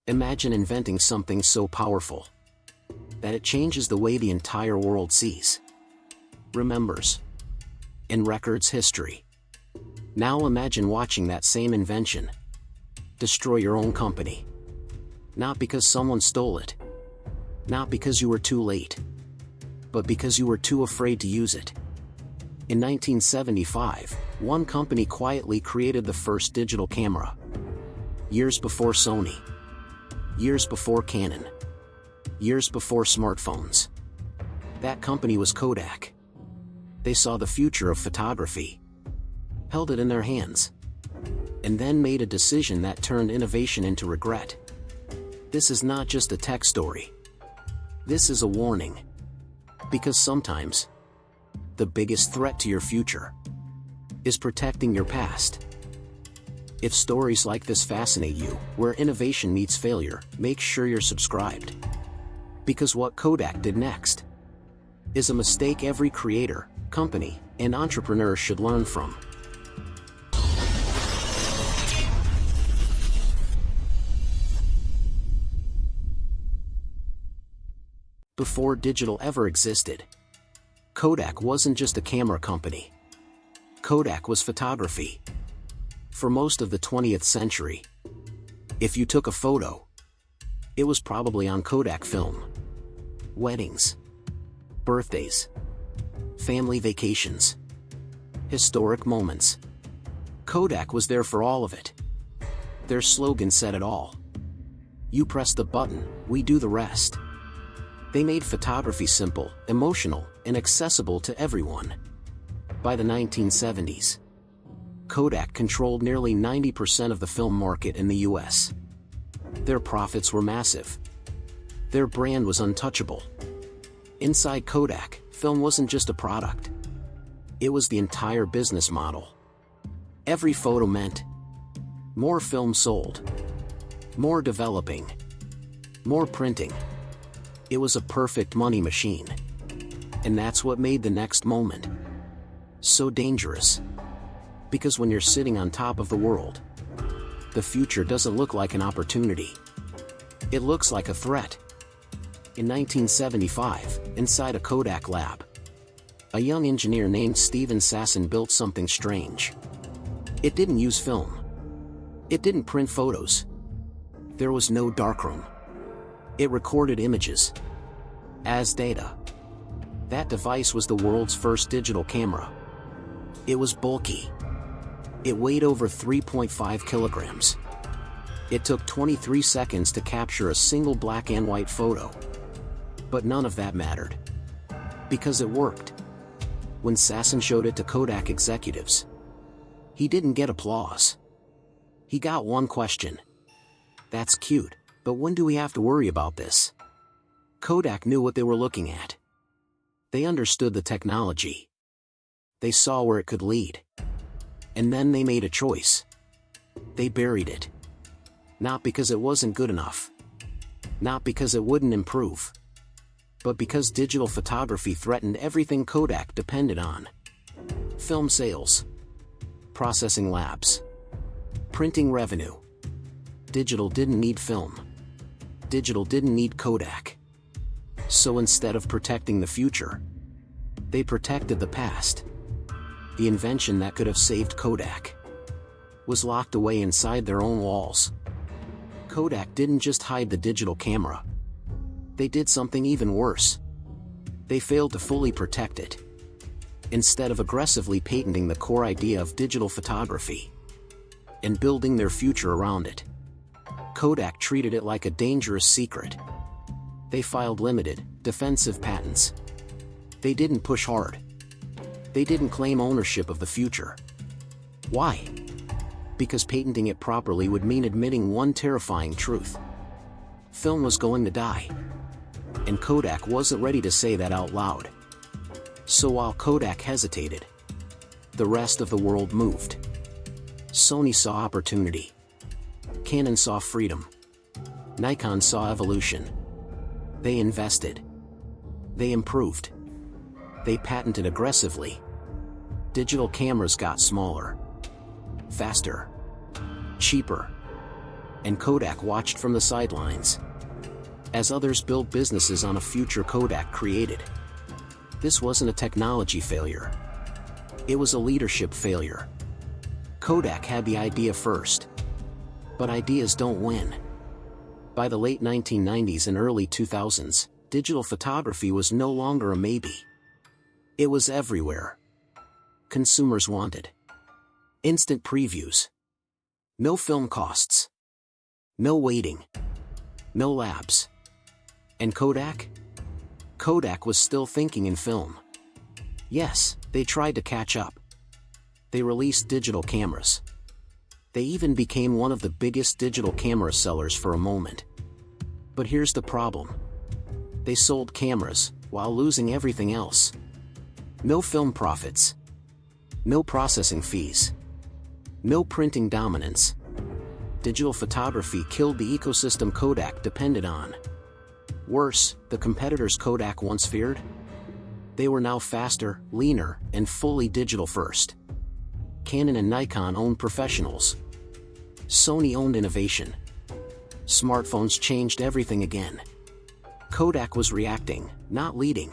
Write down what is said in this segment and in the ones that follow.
Imagine inventing something so powerful that it changes the way the entire world sees, remembers, and records history. Now imagine watching that same invention destroy your own company. Not because someone stole it, not because you were too late, but because you were too afraid to use it. In 1975, one company quietly created the first digital camera. Years before Sony. Years before Canon. Years before smartphones. That company was Kodak. They saw the future of photography, held it in their hands, and then made a decision that turned innovation into regret. This is not just a tech story. This is a warning. Because sometimes, the biggest threat to your future is protecting your past. If stories like this fascinate you, where innovation meets failure, make sure you're subscribed. Because what Kodak did next is a mistake every creator, company, and entrepreneur should learn from. Before digital ever existed, Kodak wasn't just a camera company. Kodak was photography. For most of the 20th century, if you took a photo, it was probably on Kodak film. Weddings, birthdays, family vacations, historic moments. Kodak was there for all of it. Their slogan said it all. You press the button, we do the rest. They made photography simple, emotional, and accessible to everyone. By the 1970s, Kodak controlled nearly 90% of the film market in the US. Their profits were massive. Their brand was untouchable. Inside Kodak, film wasn't just a product. It was the entire business model. Every photo meant more film sold, more developing, more printing. It was a perfect money machine. And that's what made the next moment so dangerous. Because when you're sitting on top of the world, the future doesn't look like an opportunity. It looks like a threat. In 1975, inside a Kodak lab, a young engineer named Steven Sasson built something strange. It didn't use film. It didn't print photos. There was no darkroom. It recorded images as data. That device was the world's first digital camera. It was bulky. It weighed over 3.5 kilograms. It took 23 seconds to capture a single black and white photo. But none of that mattered. Because it worked. When Sasson showed it to Kodak executives, he didn't get applause. He got one question. That's cute, but when do we have to worry about this? Kodak knew what they were looking at. They understood the technology. They saw where it could lead. And then they made a choice. They buried it. Not because it wasn't good enough. Not because it wouldn't improve. But because digital photography threatened everything Kodak depended on. Film sales. Processing labs. Printing revenue. Digital didn't need film. Digital didn't need Kodak. So instead of protecting the future, they protected the past. The invention that could have saved Kodak was locked away inside their own walls. Kodak didn't just hide the digital camera. They did something even worse. They failed to fully protect it. Instead of aggressively patenting the core idea of digital photography and building their future around it, Kodak treated it like a dangerous secret. They filed limited, defensive patents. They didn't push hard. They didn't claim ownership of the future. Why? Because patenting it properly would mean admitting one terrifying truth. Film was going to die. And Kodak wasn't ready to say that out loud. So while Kodak hesitated, the rest of the world moved. Sony saw opportunity. Canon saw freedom. Nikon saw evolution. They invested. They improved. They patented aggressively. Digital cameras got smaller, faster, cheaper, and Kodak watched from the sidelines as others built businesses on a future Kodak created. This wasn't a technology failure. It was a leadership failure. Kodak had the idea first. But ideas don't win. By the late 1990s and early 2000s, digital photography was no longer a maybe. It was everywhere. Consumers wanted instant previews. No film costs. No waiting. No labs. And Kodak? Kodak was still thinking in film. Yes, they tried to catch up. They released digital cameras. They even became one of the biggest digital camera sellers for a moment. But here's the problem. They sold cameras, while losing everything else. No film profits. No processing fees. No printing dominance. Digital photography killed the ecosystem Kodak depended on. Worse, the competitors Kodak once feared? They were now faster, leaner, and fully digital first. Canon and Nikon owned professionals. Sony owned innovation. Smartphones changed everything again. Kodak was reacting, not leading.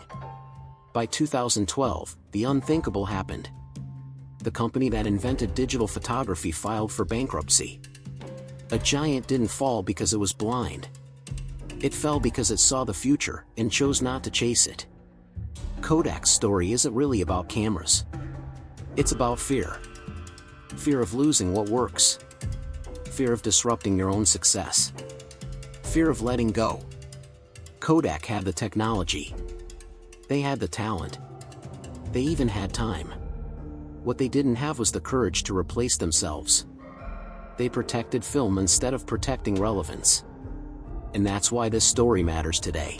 By 2012, the unthinkable happened. The company that invented digital photography filed for bankruptcy. A giant didn't fall because it was blind. It fell because it saw the future and chose not to chase it. Kodak's story isn't really about cameras. It's about fear. Fear of losing what works. Fear of disrupting your own success. Fear of letting go. Kodak had the technology. They had the talent. They even had time. What they didn't have was the courage to replace themselves. They protected film instead of protecting relevance. And that's why this story matters today.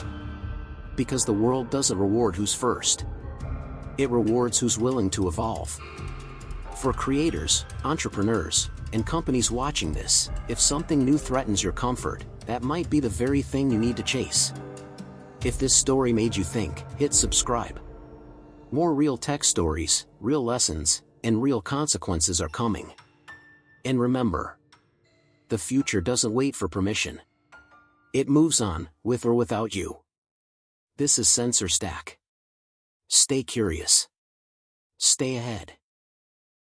Because the world doesn't reward who's first. It rewards who's willing to evolve. For creators, entrepreneurs, and companies watching this, if something new threatens your comfort, that might be the very thing you need to chase. If this story made you think, hit subscribe. More real tech stories, real lessons, and real consequences are coming. And remember, the future doesn't wait for permission. It moves on, with or without you. This is Sensor Stack. Stay curious. Stay ahead.